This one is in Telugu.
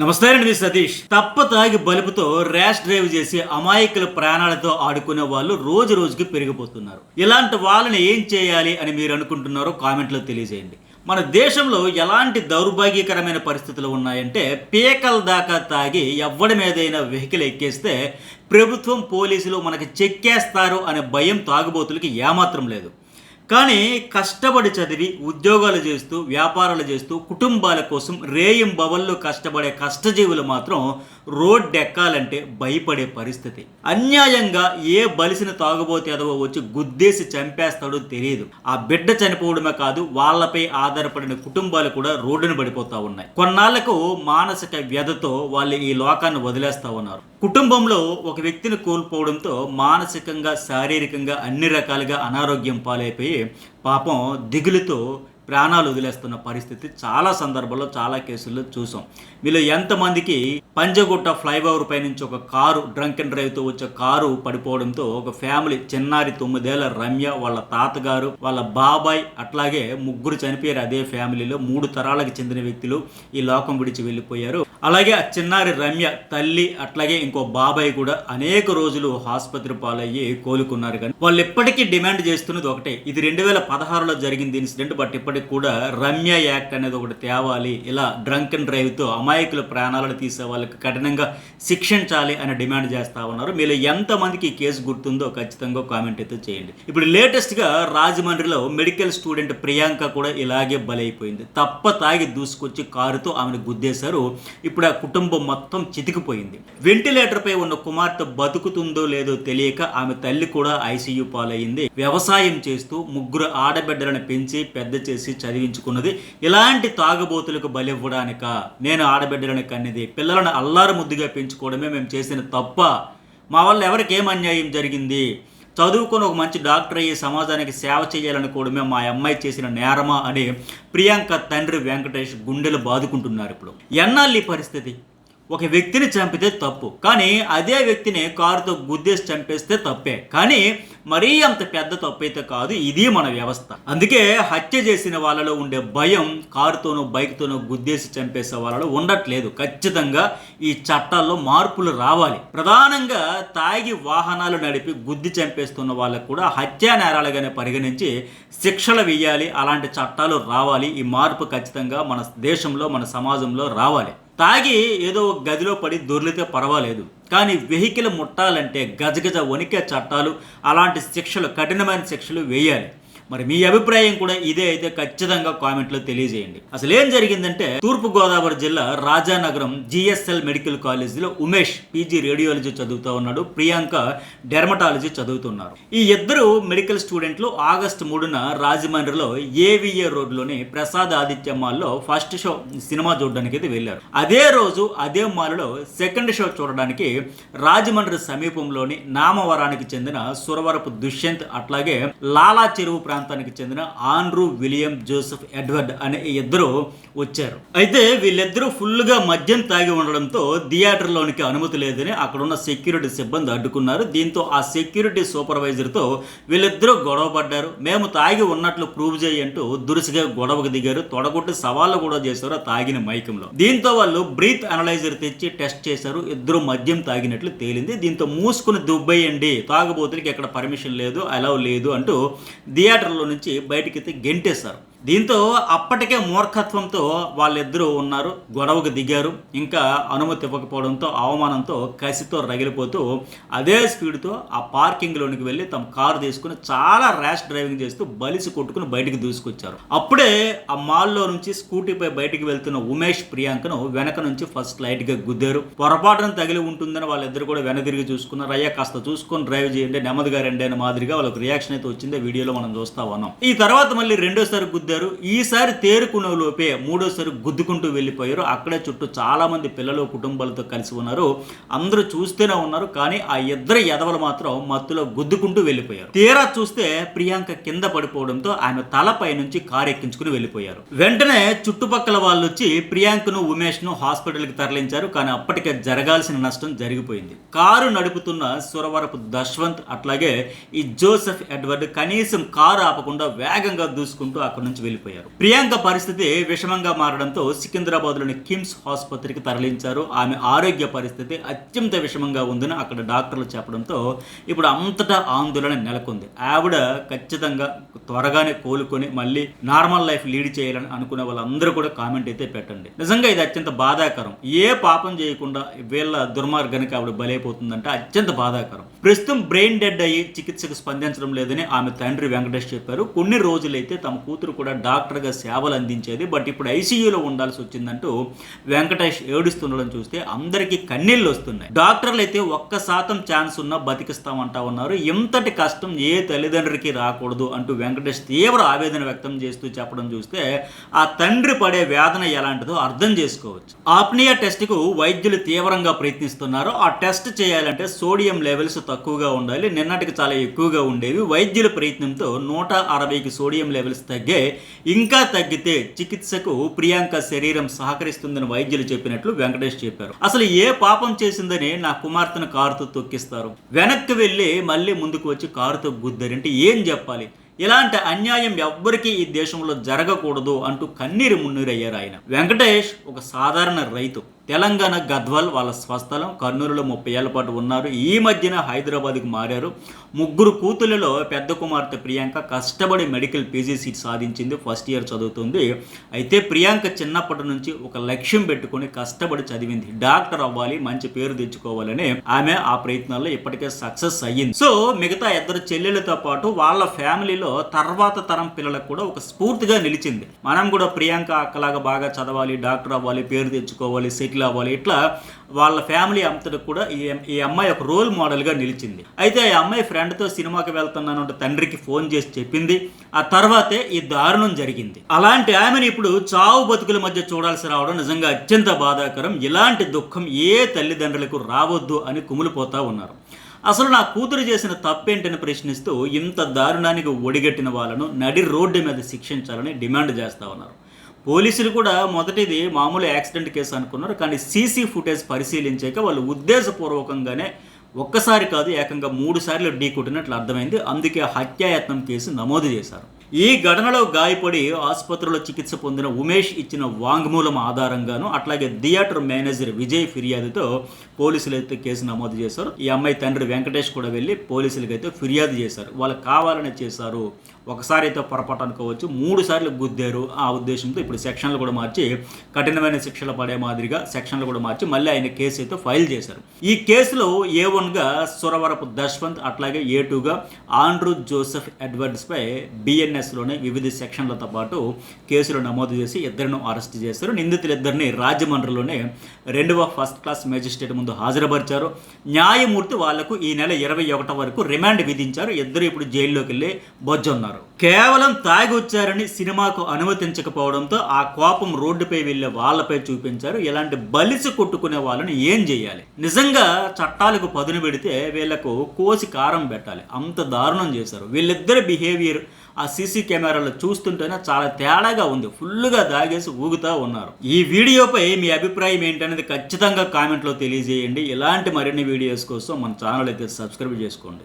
నమస్తే అండి, మీ సతీష్. తప్ప తాగి బలుపుతో ర్యాష్ డ్రైవ్ చేసి అమాయకుల ప్రాణాలతో ఆడుకునే వాళ్ళు రోజు రోజుకి పెరిగిపోతున్నారు. ఇలాంటి వాళ్ళని ఏం చేయాలి అని మీరు అనుకుంటున్నారో కామెంట్లో తెలియజేయండి. మన దేశంలో ఎలాంటి దౌర్భాగ్యకరమైన పరిస్థితులు ఉన్నాయంటే, పీకల దాకా తాగి ఎవ్వడి మీదైనా వెహికల్ ఎక్కేస్తే ప్రభుత్వం, పోలీసులు మనకి చెక్కేస్తారు అనే భయం తాగుబోతులకి ఏమాత్రం లేదు. కానీ కష్టపడి చదివి ఉద్యోగాలు చేస్తూ, వ్యాపారాలు చేస్తూ, కుటుంబాల కోసం రేయింబవళ్ళు కష్టపడే కష్టజీవులు మాత్రం రోడ్డు ఎక్కాలంటే భయపడే పరిస్థితి. అన్యాయంగా ఏ బలిసిన తాగుబోతే ఎదవో వచ్చి గుద్దేసి చంపేస్తాడో తెలియదు. ఆ బిడ్డ చనిపోవడమే కాదు, వాళ్ళపై ఆధారపడిన కుటుంబాలు కూడా రోడ్డును పడిపోతా ఉన్నాయి. కొన్నాళ్లకు మానసిక వ్యధతో వాళ్ళు ఈ లోకాన్ని వదిలేస్తా ఉన్నారు. కుటుంబంలో ఒక వ్యక్తిని కోల్పోవడంతో మానసికంగా, శారీరకంగా అన్ని రకాలుగా అనారోగ్యం పాలైపోయి పాపం దిగులుతో ప్రాణాలు వదిలేస్తున్న పరిస్థితి చాలా సందర్భాల్లో, చాలా కేసుల్లో చూసాం. వీళ్ళు ఎంతమందికి పంజగుట్ట ఫ్లైఓవర్ పై నుంచి ఒక కారు, డ్రంక్ అండ్ డ్రైవ్తో వచ్చే కారు పడిపోవడంతో ఒక ఫ్యామిలీ, చిన్నారి 9 ఏళ్ల రమ్య, వాళ్ళ తాతగారు, వాళ్ళ బాబాయ్, అట్లాగే ముగ్గురు చనిపోయారు. అదే ఫ్యామిలీలో 3 తరాలకు చెందిన వ్యక్తులు ఈ లోకం విడిచి వెళ్ళిపోయారు. అలాగే ఆ చిన్నారి రమ్య తల్లి, అట్లాగే ఇంకో బాబాయ్ కూడా అనేక రోజులు ఆసుపత్రి పాలయ్యి కోలుకున్నారు. కానీ వాళ్ళు ఎప్పటికీ డిమాండ్ చేస్తున్నది ఒకటే, ఇది 2016లో జరిగింది ఇన్సిడెంట్, బట్ ఇప్పటికి కూడా రమ్య యాక్ట్ అనేది ఒకటి తేవాలి. ఇలా డ్రంక్ అండ్ డ్రైవ్తో అమాయకుల ప్రాణాలను తీసే వాళ్ళకి కఠినంగా శిక్షించాలి అని డిమాండ్ చేస్తా ఉన్నారు. మీరు ఎంతమందికి ఈ కేసు గుర్తుందో ఖచ్చితంగా కామెంట్ అయితే చేయండి. ఇప్పుడు లేటెస్ట్గా రాజమండ్రిలో మెడికల్ స్టూడెంట్ ప్రియాంక కూడా ఇలాగే బలైపోయింది. తప్ప తాగి దూసుకొచ్చి కారుతో ఆమెను గుద్దేశారు. ఇప్పుడు ఆ కుటుంబం మొత్తం చితికిపోయింది. వెంటిలేటర్ పై ఉన్న కుమార్తె బతుకుతుందో లేదో తెలియక ఆమె తల్లి కూడా ఐసీయూ పాలయ్యింది. వ్యవసాయం చేస్తూ 3 ఆడబిడ్డలను పెంచి పెద్ద చేసి చదివించుకున్నది ఇలాంటి తాగుబోతులకు బలివ్వడానిక? నేను ఆడబిడ్డలను కన్నది, పిల్లలను అల్లారు ముద్దుగా పెంచుకోవడమే మేము చేసిన తప్ప? మా వల్ల ఎవరికి ఏం అన్యాయం జరిగింది? చదువుకొని ఒక మంచి డాక్టర్ అయ్యి సమాజానికి సేవ చేయాలనుకోవడమే మా అమ్మాయి చేసిన నేరమా అని ప్రియాంక తండ్రి వెంకటేష్ గుండెలు బాదుకుంటున్నారు. ఇప్పుడు ఎన్నాళ్ళు ఈ పరిస్థితి? ఒక వ్యక్తిని చంపితే తప్పు, కానీ అదే వ్యక్తిని కారుతో గుద్దేసి చంపేస్తే తప్పే. కానీ మరీ అంత పెద్ద తప్పు అయితే కాదు. ఇది మన వ్యవస్థ. అందుకే హత్య చేసిన వాళ్ళలో ఉండే భయం కారుతోనో బైక్తోనో గుద్దేసి చంపేసే వాళ్ళలో ఉండట్లేదు. ఖచ్చితంగా ఈ చట్టాల్లో మార్పులు రావాలి. ప్రధానంగా తాగి వాహనాలు నడిపి గుద్ది చంపేస్తున్న వాళ్ళకు కూడా హత్యా నేరాలుగానే పరిగణించి శిక్షలు వేయాలి. అలాంటి చట్టాలు రావాలి. ఈ మార్పు ఖచ్చితంగా మన దేశంలో, మన సమాజంలో రావాలి. తాగి ఏదో ఒక గదిలో పడి దొర్లితే పర్వాలేదు, కానీ వెహికల్ ముట్టాలంటే గజగజ వణికే చట్టాలు, అలాంటి శిక్షలు, కఠినమైన శిక్షలు వేయాలి. మరి మీ అభిప్రాయం కూడా ఇదే అయితే ఖచ్చితంగా కామెంట్లో తెలియజేయండి. అసలు ఏం జరిగిందంటే, తూర్పుగోదావరి జిల్లా రాజానగరం జిఎస్ఎల్ మెడికల్ కాలేజీలో ఉమేష్ పీజీ రేడియాలజీ చదువుతూ ఉన్నాడు, ప్రియాంక డెర్మటాలజీ చదువుతున్నారు. ఈ ఇద్దరు మెడికల్ స్టూడెంట్లు ఆగస్టు 3న రాజమండ్రిలో ఏవిఏ రోడ్లోని ప్రసాద్ ఆదిత్య మాల్లో ఫస్ట్ షో సినిమా చూడడానికి అయితే వెళ్ళారు. అదే రోజు అదే మాల్లో సెకండ్ షో చూడడానికి రాజమండ్రి సమీపంలోని నామవరానికి చెందిన సురవరపు దుష్యంత్, అట్లాగే లాలా చెరువు ప్రాంతానికి చెందిన ఆండ్రూ విలియం జోసెఫ్ ఎడ్వర్డ్ అనే ఇద్దరు వచ్చారు. అయితే వీళ్ళిద్దరూ ఫుల్గా మద్యం తాగి ఉండడంతో థియేటర్లోనికి అనుమతి లేదని అక్కడున్న సెక్యూరిటీ సిబ్బంది అడ్డుకున్నారు. దీంతో ఆ సెక్యూరిటీ సూపర్వైజర్తో వీళ్ళిద్దరూ గొడవ పడ్డారు. మేము తాగి ఉన్నట్లు ప్రూవ్ చేయంటూ దురుసుగా గొడవకు దిగారు. తొడగొట్టి సవాళ్ళు కూడా చేశారు తాగిన మైకంలో. దీంతో వాళ్ళు బ్రీత్ అనలైజర్ తెచ్చి టెస్ట్ చేశారు. ఇద్దరు మద్యం తాగినట్లు తేలింది. దీంతో మూసుకుని దుబ్బేయండి, తాగుబోతులకి ఎక్కడ పర్మిషన్ లేదు, అలౌ లేదు అంటూ థియేటర్లో నుంచి బయటికి గెంటేశారు. దీంతో అప్పటికే మూర్ఖత్వంతో వాళ్ళిద్దరూ ఉన్నారు, గొడవకు దిగారు. ఇంకా అనుమతి ఇవ్వకపోవడంతో, అవమానంతో, కసితో రగిలిపోతూ అదే స్పీడ్తో ఆ పార్కింగ్లోనికి వెళ్ళి తమ కారు తీసుకుని చాలా ర్యాష్ డ్రైవింగ్ చేస్తూ బలిసి కొట్టుకుని బయటికి దూసుకొచ్చారు. అప్పుడే ఆ మాల్లో నుంచి స్కూటీపై బయటికి వెళ్తున్న ఉమేష్ ప్రియాంకను వెనక నుంచి ఫస్ట్ లైట్గా గుద్దారు. పొరపాటున తగిలి ఉంటుందని వాళ్ళిద్దరు కూడా వెనదిరిగి చూసుకున్నారు. అయ్యా కాస్త చూసుకొని డ్రైవ్ చేయండి, నెమ్మదిగా రండి అనే మాదిరిగా వాళ్ళకి రియాక్షన్ అయితే వచ్చింది. వీడియోలో మనం చూస్తా ఉన్నాం. ఈ తర్వాత మళ్ళీ రెండోసారి గుద్దారు. ఈసారి తేరుకునే లోపే మూడోసారి గుద్దుకుంటూ వెళ్ళిపోయారు. అక్కడే చుట్టూ చాలా మంది పిల్లలు, కుటుంబాలతో కలిసి ఉన్నారు. అందరూ చూస్తూనే ఉన్నారు. కానీ ఆ ఇద్దరు ఎదవలు మాత్రం మత్తులో గుద్దుకుంటూ వెళ్ళిపోయారు. తీరా చూస్తే ప్రియాంక కింద పడిపోవడంతో ఆయన తలపై నుంచి కారు ఎక్కించుకుని వెళ్ళిపోయారు. వెంటనే చుట్టుపక్కల వాళ్ళు వచ్చి ప్రియాంకను, ఉమేష్ ను హాస్పిటల్కి తరలించారు. కానీ అప్పటికే జరగాల్సిన నష్టం జరిగిపోయింది. కారు నడుపుతున్న సురవరపు దశ్వంత్, అట్లాగే ఈ జోసెఫ్ ఎడ్వర్డ్ కనీసం కారు ఆపకుండా వేగంగా దూసుకుంటూ అక్కడ నుంచి నుంచి వెళ్ళిపోయారు. ప్రియాంక పరిస్థితి విషమంగా మారడంతో సికింద్రాబాద్లోని కిమ్స్ ఆసుపత్రికి తరలించారు. ఆమె ఆరోగ్య పరిస్థితి అత్యంత విషమంగా ఉందని అక్కడ డాక్టర్లు చెప్పడంతో ఇప్పుడు అంతటా ఆందోళన నెలకొంది. ఆవిడ ఖచ్చితంగా త్వరగానే కోలుకొని మళ్ళీ నార్మల్ లైఫ్ లీడ్ చేయాలని అనుకునే వాళ్ళందరూ కూడా కామెంట్ అయితే పెట్టండి. నిజంగా ఇది అత్యంత బాధాకరం. ఏ పాపం చేయకుండా వీళ్ళ దుర్మార్గానికి ఆవిడ బలైపోతుందంటే అత్యంత బాధాకరం. ప్రస్తుతం బ్రెయిన్ డెడ్ అయ్యి చికిత్సకు స్పందించడం లేదని ఆమె తండ్రి వెంకటేష్ చెప్పారు. కొన్ని రోజులైతే తమ కూతురు కూడా డాక్టర్గా సేవలు అందించేది, బట్ ఇప్పుడు ఐసీయూలో ఉండాల్సి వచ్చిందంటూ వెంకటేష్ ఏడుస్తుండడం చూస్తే అందరికీ కన్నీళ్ళు వస్తున్నాయి. డాక్టర్లు అయితే 1% ఛాన్స్ ఉన్నా బతికిస్తామంటా ఉన్నారు. ఇంతటి కష్టం ఏ తల్లిదండ్రికి రాకూడదు అంటూ వెంకటేష్ తీవ్ర ఆవేదన వ్యక్తం చేస్తూ చెప్పడం చూస్తే ఆ తండ్రి పడే వేదన ఎలాంటిదో అర్థం చేసుకోవచ్చు. ఆప్నియా టెస్ట్కు వైద్యులు తీవ్రంగా ప్రయత్నిస్తున్నారు. ఆ టెస్ట్ చేయాలంటే సోడియం లెవెల్స్ తక్కువగా ఉండాలి. నిన్నటికి చాలా ఎక్కువగా ఉండేవి. వైద్యుల ప్రయత్నంతో 160కి సోడియం లెవెల్స్ తగ్గే, ఇంకా తగ్గితే చికిత్సకు ప్రియాంక శరీరం సహకరిస్తుందని వైద్యులు చెప్పినట్లు వెంకటేష్ చెప్పారు. అసలు ఏ పాపం చేసిందని నా కుమార్తెను కారుతో తొక్కిస్తారు, వెనక్కి వెళ్ళి మళ్ళీ ముందుకు వచ్చి కారుతో గుద్దారంటే ఏం చెప్పాలి? ఇలాంటి అన్యాయం ఎవ్వరికీ ఈ దేశంలో జరగకూడదు అంటూ కన్నీరు మున్నీరయ్యారు ఆయన. వెంకటేష్ ఒక సాధారణ రైతు. తెలంగాణ గద్వాల్ వాళ్ళ స్వస్థలం. కర్నూలులో 30 ఏళ్ల పాటు ఉన్నారు. ఈ మధ్యన హైదరాబాద్కు మారారు. 3 కూతుళ్లలో పెద్ద కుమార్తె ప్రియాంక కష్టపడి మెడికల్ పీజీ సీట్ సాధించింది. ఫస్ట్ ఇయర్ చదువుతుంది. అయితే ప్రియాంక చిన్నప్పటి నుంచి ఒక లక్ష్యం పెట్టుకుని కష్టపడి చదివింది. డాక్టర్ అవ్వాలి, మంచి పేరు తెచ్చుకోవాలని. ఆమె ఆ ప్రయత్నాల్లో ఇప్పటికే సక్సెస్ అయ్యింది. సో మిగతా 2 చెల్లెలతో పాటు వాళ్ళ ఫ్యామిలీలో తర్వాత తరం పిల్లలకు కూడా ఒక స్ఫూర్తిగా నిలిచింది. మనం కూడా ప్రియాంక అక్కలాగా బాగా చదవాలి, డాక్టర్ అవ్వాలి, పేరు తెచ్చుకోవాలి, సెటిల్ అవ్వాలి. ఇట్లా వాళ్ళ ఫ్యామిలీ అంతటి కూడా ఈ అమ్మాయి ఒక రోల్ మోడల్గా నిలిచింది. అయితే ఈ అమ్మాయి ఫ్రెండ్తో సినిమాకి వెళ్తున్నాను అంటే తండ్రికి ఫోన్ చేసి చెప్పింది. ఆ తర్వాతే ఈ దారుణం జరిగింది. అలాంటి ఆమెను ఇప్పుడు చావు బతుకుల మధ్య చూడాల్సి రావడం నిజంగా అత్యంత బాధాకరం. ఇలాంటి దుఃఖం ఏ తల్లిదండ్రులకు రావద్దు అని కుమిలిపోతా ఉన్నారు. అసలు నా కూతురు చేసిన తప్పేంటని ప్రశ్నిస్తూ ఇంత దారుణానికి ఒడిగట్టిన వాళ్ళను నడి రోడ్డు మీద శిక్షించాలని డిమాండ్ చేస్తూ ఉన్నారు. పోలీసులు కూడా మొదటిది మామూలు యాక్సిడెంట్ కేసు అనుకున్నారు. కానీ సీసీ ఫుటేజ్ పరిశీలించాక వాళ్ళు ఉద్దేశపూర్వకంగానే ఒక్కసారి కాదు ఏకంగా 3 సార్లు ఢీ కొట్టినట్లు అర్థమైంది. అందుకే హత్యాయత్నం కేసు నమోదు చేశారు. ఈ ఘటనలో గాయపడి ఆసుపత్రిలో చికిత్స పొందిన ఉమేష్ ఇచ్చిన వాంగ్మూలం ఆధారంగాను అట్లాగే థియేటర్ మేనేజర్ విజయ్ ఫిర్యాదుతో పోలీసులు అయితే కేసు నమోదు చేశారు. ఈ అమ్మాయి తండ్రి వెంకటేష్ కూడా వెళ్ళి పోలీసులకి అయితే ఫిర్యాదు చేశారు. వాళ్ళు కావాలని చేశారు, ఒకసారి అయితే పొరపాటు అనుకోవచ్చు, 3 సార్లు గుద్దారు. ఆ ఉద్దేశంతో ఇప్పుడు సెక్షన్లు కూడా మార్చి కఠినమైన శిక్షలు పడే మాదిరిగా సెక్షన్లు కూడా మార్చి మళ్ళీ ఆయన కేసు అయితే ఫైల్ చేశారు. ఈ కేసులో A1గా సురవరపు దశ్వంత్, అట్లాగే A2గా ఆండ్రూ జోసెఫ్ ఎడ్వర్డ్స్పై BNSలోనే వివిధ సెక్షన్లతో పాటు కేసులు నమోదు చేసి ఇద్దరిని అరెస్ట్ చేశారు. నిందితులిద్దరిని రాజమండ్రిలోనే 2వ ఫస్ట్ క్లాస్ మేజిస్ట్రేట్ ముందు హాజరుపరిచారు. న్యాయమూర్తి వాళ్లకు ఈ నెల 21 వరకు రిమాండ్ విధించారు. ఇద్దరు ఇప్పుడు జైల్లోకి వెళ్ళి బొజ్జున్నారు. కేవలం తాగి వచ్చారని సినిమాకు అనుమతించకపోవడంతో ఆ కోపం రోడ్డుపై వెళ్ళే వాళ్ళపై చూపించారు. ఇలాంటి బలిసి కొట్టుకునే వాళ్ళని ఏం చేయాలి? నిజంగా చట్టాలకు పదును పెడితే వీళ్లకు కోసి కారం పెట్టాలి. అంత దారుణం చేశారు. వీళ్ళిద్దరి బిహేవియర్ ఆ సీసీ కెమెరాలో చూస్తుంటేనే చాలా తేడాగా ఉంది. ఫుల్గా దాగేసి ఊగుతూ ఉన్నారు. ఈ వీడియోపై మీ అభిప్రాయం ఏంటనేది ఖచ్చితంగా కామెంట్లో తెలియజేయండి. ఇలాంటి మరిన్ని వీడియోస్ కోసం మన ఛానల్ అయితే సబ్స్క్రైబ్ చేసుకోండి.